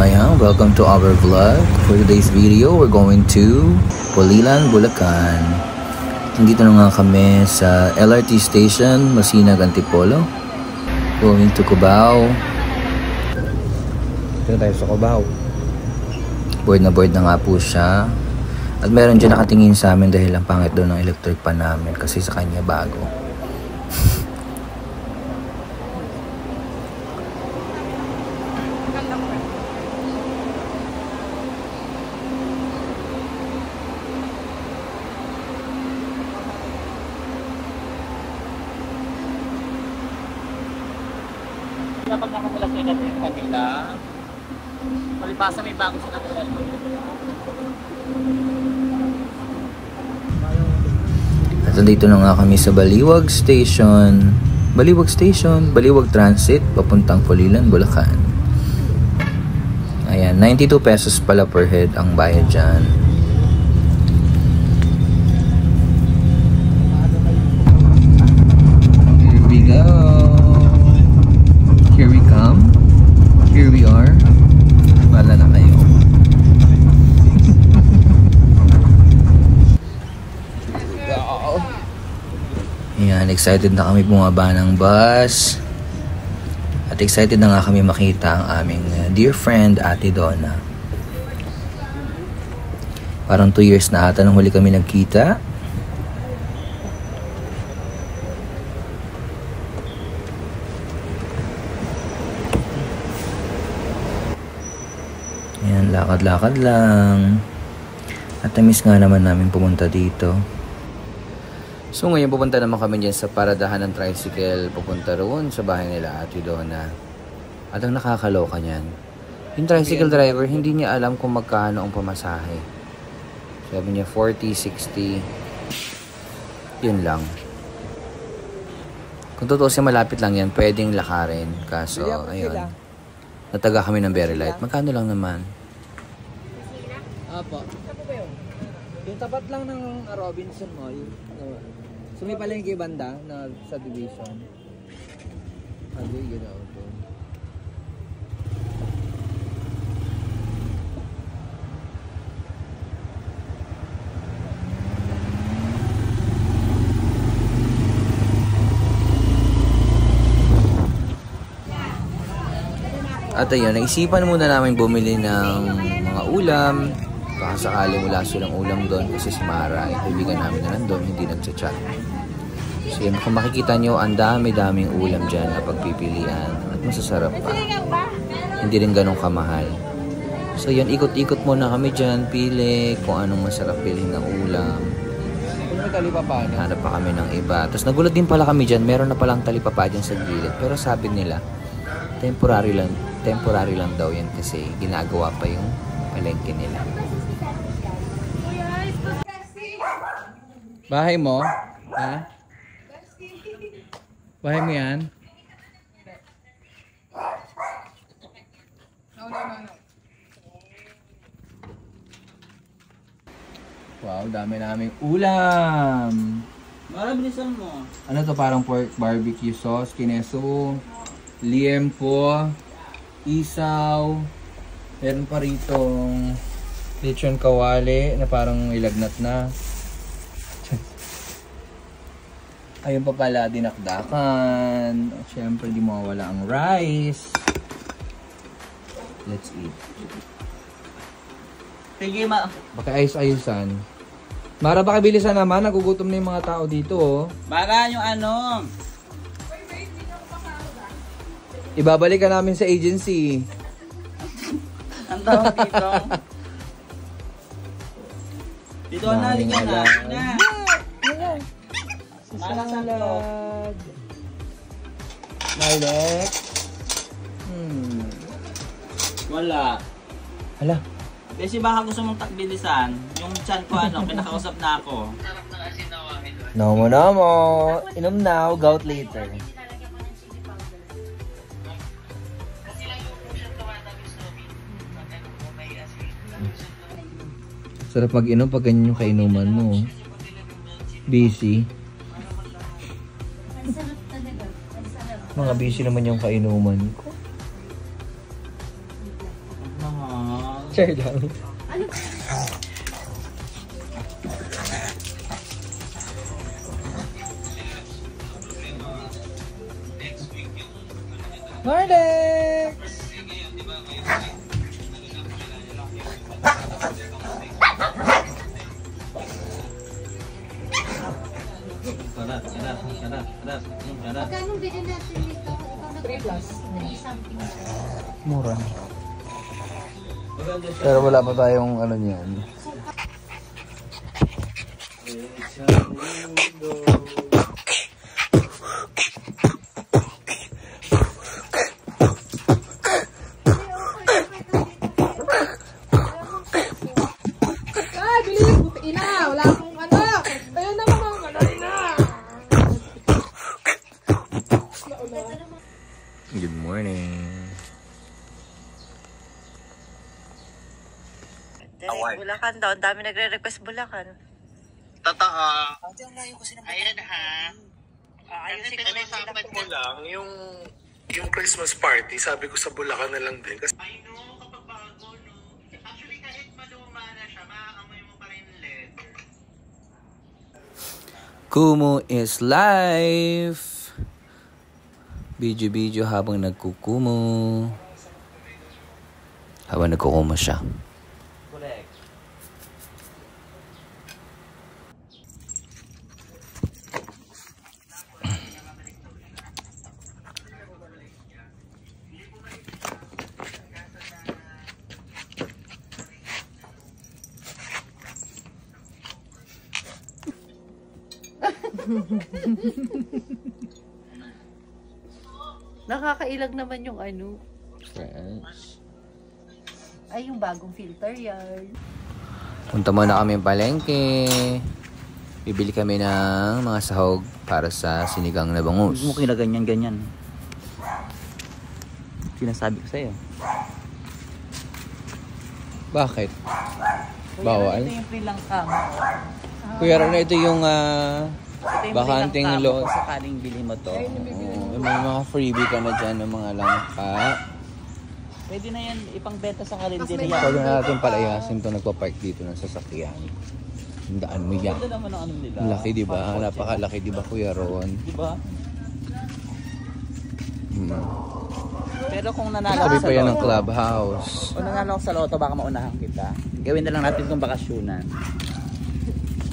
Ayan, welcome to our vlog. For today's video, we're going to Pulilan, Bulacan. Nandito na nga kami sa LRT station, Masinag, Antipolo. Going to Cubao. Dito tayo sa Cubao. Board na nga po siya. At meron dyan nakatingin sa amin dahil ang pangit doon ng electric pan namin kasi sa kanya bago. Kapag nakamulas na natin yung kanila, palibasa may bago sila nila. At dito na nga kami sa Baliwag Station. Baliwag Transit, papuntang Pulilan, Bulacan. Ayan, 92 pesos pala per head ang bayad dyan. Here we go. Here we come. Here we are. Wala na kayo. Ayan, excited na kami bumaba ng bus. At excited na nga kami makita ang aming dear friend, Ate Donna. Parang 2 years na ata nung huli kami nagkita. Ayan, lakad-lakad lang. At na-miss nga naman namin pumunta dito. So ngayon pupunta naman kami dyan sa paradahan ng tricycle, pupunta roon sa bahay nila Ate Donna. At ang nakakaloka niyan, yung tricycle driver hindi niya alam kung magkano ang pamasahe. Sabi niya 40, 60, yun lang. Kung totoo siya malapit lang yan, pwedeng lakarin. Kaso ayun, nataga kami ng Very Light. Magkano lang naman? Apo. Yung tapat lang ng Robinson Mall. So may palengke banda na subdivision. Sabi gano'n ito. At ayun, naisipan muna namin bumili ng mga ulam. Baka sakali wala silang ulam doon kasi si Mara, yung kaibigan namin na nandun, hindi nagchat-chat. So yun, kung makikita nyo, ang dami-daming ulam dyan na pagpipilian at masasarap pa. Hindi rin ganun kamahal. So yun, ikot-ikot muna kami dyan, pili kung anong masarap pilhin ng ulam. Hanap pa kami ng iba. Tapos nagulat din pala kami dyan, meron na palang talipapa dyan sa gilid. Pero sabi nila, temporary lang daw yan kasi ginagawa pa yung palengke nila. Bahay mo? Ha? Bahay mo yan? No. Wow, dami naming ulam! Marabilisan mo. Ano to, parang pork barbecue sauce, kineso, liempo, isaw, meron pa ritong lechon kawali na parang ilagnat na. Ayun pa pala, dinakdakan. At syempre, di mawawala ang rice. Let's eat. Sige, Baka ayos-ayusan. Mara, baka bilisan naman. Nagugutom na yung mga tao dito, oh. Mara, yung ano? Ibabalik ka namin sa agency. Ang tawag dito. Dito na, liga na. Salad. Malek. Wala. Hala. Kasi baka gusto mong takbilisan. Yung chan ko pinakausap na ako. No mo. Inom now, gout later. Sarap mag-inom pag ganyan yung kainuman mo. Busy. Mga busy naman yung kainuman ko. Share lang. Marlex! Magkano bilhin natin dito? 3 plus. Something. Mura. Pero wala pa tayong ano niyan. Good morning. Bulacan daw. Ang dami nagre-request Bulacan. Totoo. Ayan ha. Ayusin ko na sila. Mo lang, yung Christmas party, sabi ko sa Bulacan na lang din. Kasi I know, kapag bago, no? Actually, kahit maluma na siya, maaamoy mo pa rin leather. Kumu is live! Video habang nagkukumo. Habang nagkukumo siya. Correct. Nakakailag naman yung ano. Fresh. Ay, yung bagong filter yan. Punta muna kami ng palengke. Bibili kami ng mga sahog para sa sinigang na bangus. Huwag mo kinaganyan-ganyan. Sinasabi ko sa'yo. Bakit? Bawal? Ito yung free lang kamo. Kuya Ron, ito yung Ito yung bakanting free lang lo. kamo kung sakaling bili mo to. May mga freebie ka na dyan ng mga langka. Pwede na yan ipang-beta sa karinderya. Pwede na natin palayasin ito nagpa-park dito ng sasakyan. Tandaan mo yan. Ganda naman ang ano nila. Ang laki diba? Napakalaki diba Kuya Ron? Diba? Hmm. Pero kung nanalo Sabi ka pa sa yan ng loto, clubhouse. kung nanalo ka sa loto, baka maunahan kita. Gawin na lang natin itong bakasyonan.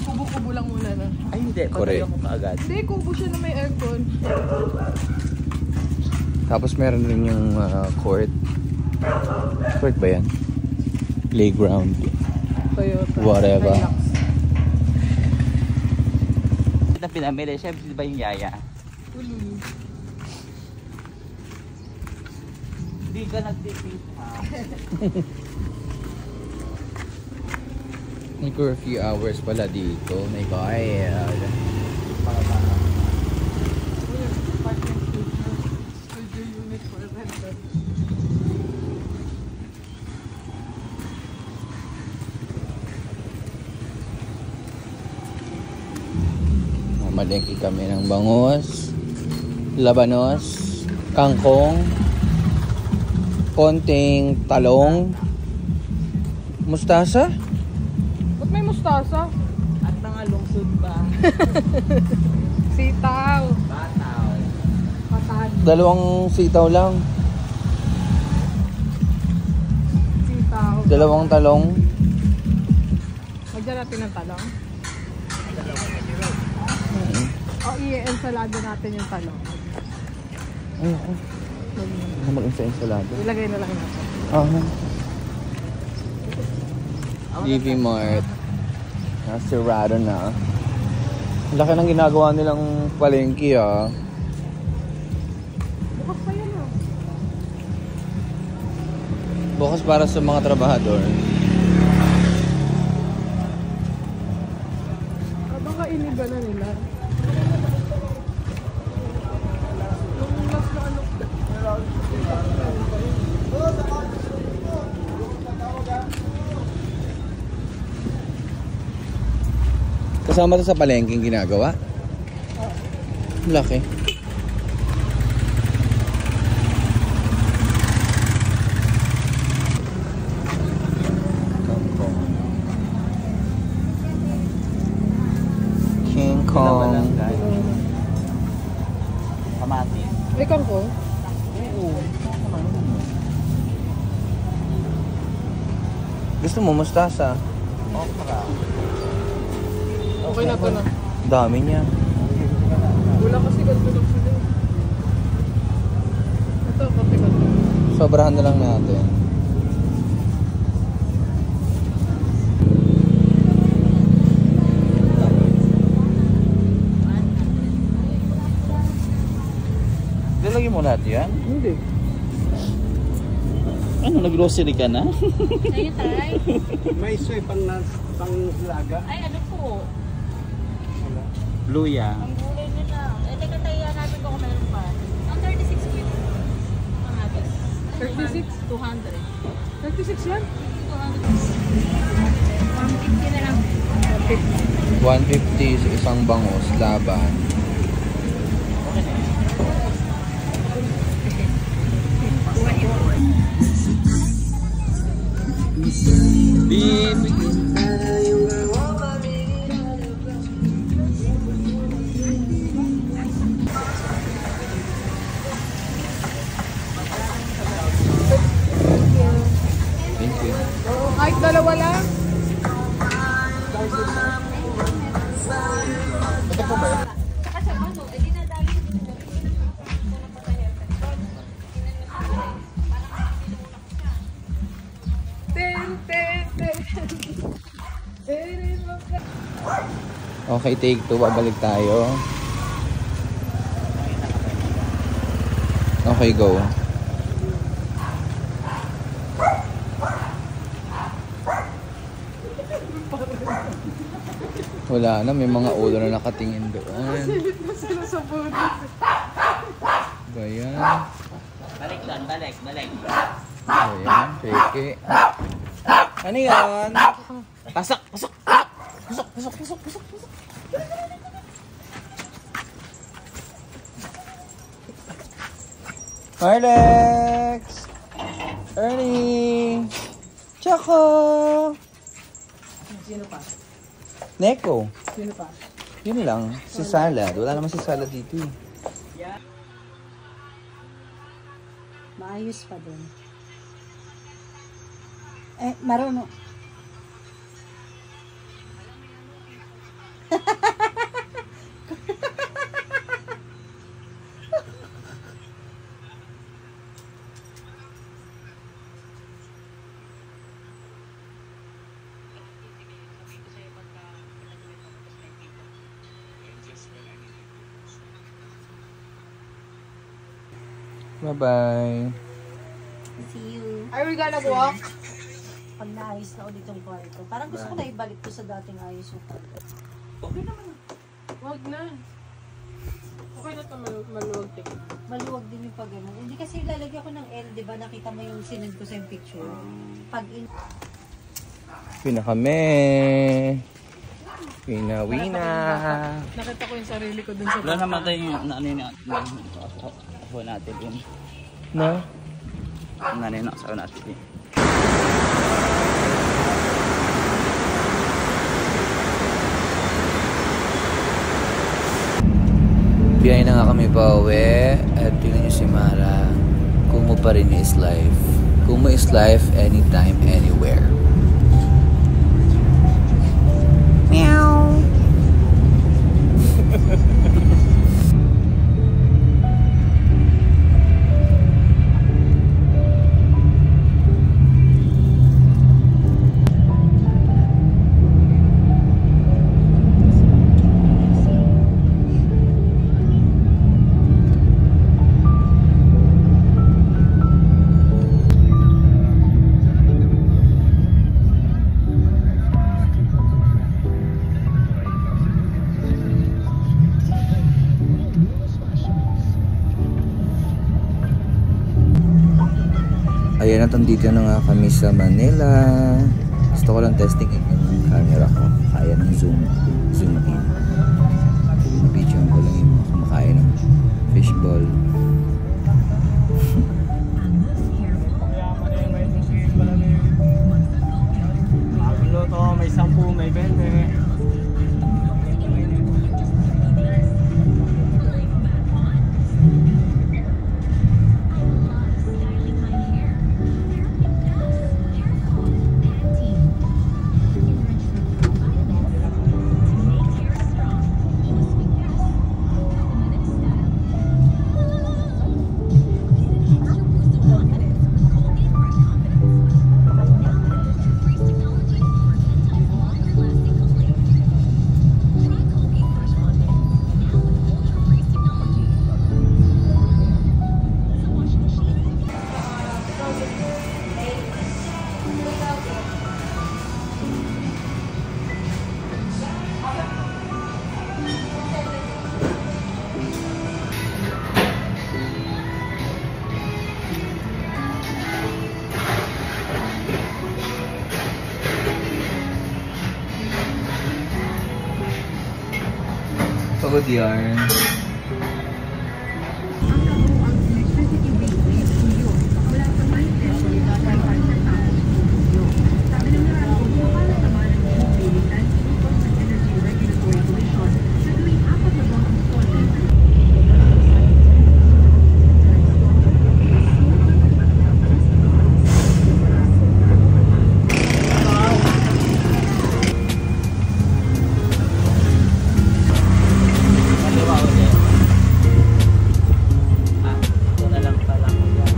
Kubo-kubo lang muna na. Ay hindi, Correct. patuloy ako kaagad. Hindi, kubo siya na may aircon. Tapos meron rin yung court. Court ba yan? Playground. Toyota. Whatever. Hilux. Ito na pinamili, syempre di ba yung yaya? Hindi ka nag-date ha? May curfew hours pala dito. My God. Studio unit for rental. Mamalengke kami ng bangus, labanos, kangkong, konting talong, mustasa. Ba't may mustasa? At mga lungsod pa. Sitaw. Bataw. Patan. 2 sitaw lang, Sitaw. 2 talong. Lagyan natin ng talong. O, i-ensalada natin yung talong. Ay, ako. Mag-in sa ensalada. Ilagay na lang natin. DV Mart. Nasirado na. Ang laki ng ginagawa nilang palengke ah. Bukas pa yun ah. Bukas para sa mga trabahador. Baka iniba na nila. Yung last na ano. Kasama to sa palengking ginagawa? Laki. kangkong? Gusto mo mustasa? Okay na to na. Dami niya. Wala kasi ganito lang sila. Ito, konti-konti. Sobrahan na lang natin. Lalagyan mo lahat yan? Hindi. Ano, nag-grocery ka na? Ayun, tay. May soy pang laga. Ay, ano po? Luya. Ang gulay nila. Eh, teka tayo, hanapin ko kung meron pa. Ang 36 po yun. Ang atis. 36? 200. 36 yan? 150 na lang. 150 sa isang bangus, laban. Thank you. Oo, kahit dalawa lang. Okay, take 2. Babalik tayo. Okay, go. Wala na, may mga ulo na nakatingin doon. Sila sa puno. Ba yan? Balik doon, balik. Ba yan? Peke. Ano yan? Pasok. Alex! Ernie! Choco! Sino pa? Neko! Sino pa? Yun lang. Si Salad. Wala naman si Salad dito eh. Maayos pa din. Eh, marunong. Bye-bye. See you. Are we gonna walk? Pag naayos na ulit yung kwarto. Parang gusto ko na ibalik to sa dating ayos yung kwarto. Okay naman. Wag na. Okay na ito maluwag tingin. Maluwag din yung pag ano. Hindi kasi lalagyan ko ng L, di ba? Nakita mo yung sinend ko sa yung picture. Pag in... Kami. Wina. Nakita ko yung sarili ko dun sa Wala naman tayo yung natin yun. No? Nanay na asawa natin yun. Biyay na nga kami pa uwi at tingnan nyo si Mara. Kumu pa rin is life. Kumu is life anytime, anywhere. Meow! Ayan at dito na nga kami sa Manila. Gusto ko lang testing yung camera ko. Kaya ng zoom in. Video ko lang yung kumakain ng fishball. Luto, may 10, may 20. Pagod yarn. Kaliwa ulit. Ito na lang pala ko dyan.